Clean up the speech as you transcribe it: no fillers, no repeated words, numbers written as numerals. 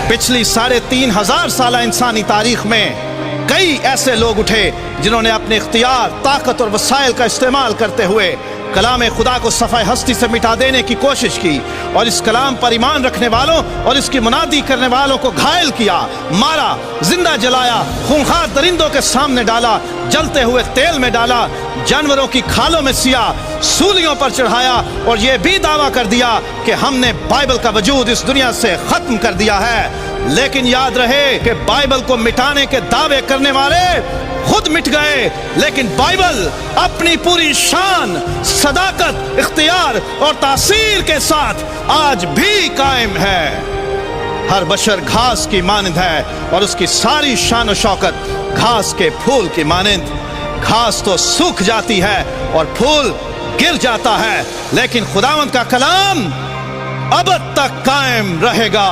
पिछली 3,500 साल इंसानी तारीख में कई ऐसे लोग उठे जिन्होंने अपने इख्तियार, ताकत और वसाइल का इस्तेमाल करते हुए कलाम खुदा को सफ़ाए हस्ती से मिटा देने की कोशिश की और इस कलाम पर ईमान रखने वालों और इसकी मुनादी करने वालों को घायल किया, मारा, जिंदा जलाया, खूंखार दरिंदों के सामने डाला, जलते हुए तेल में डाला, जानवरों की खालों में सिया, सूलियों पर चढ़ाया और यह भी दावा कर दिया कि हमने बाइबल का वजूद इस दुनिया से खत्म कर दिया है। लेकिन याद रहे कि बाइबल को मिटाने के दावे करने वाले खुद मिट गए, लेकिन बाइबल अपनी पूरी शान, सदाकत, इख्तियार और तासीर के साथ आज भी कायम है। हर बशर घास की मानंद है और उसकी सारी शान और शौकत घास के फूल की मानंद। घास तो सूख जाती है और फूल गिर जाता है, लेकिन खुदावंद का कलाम अब तक कायम रहेगा।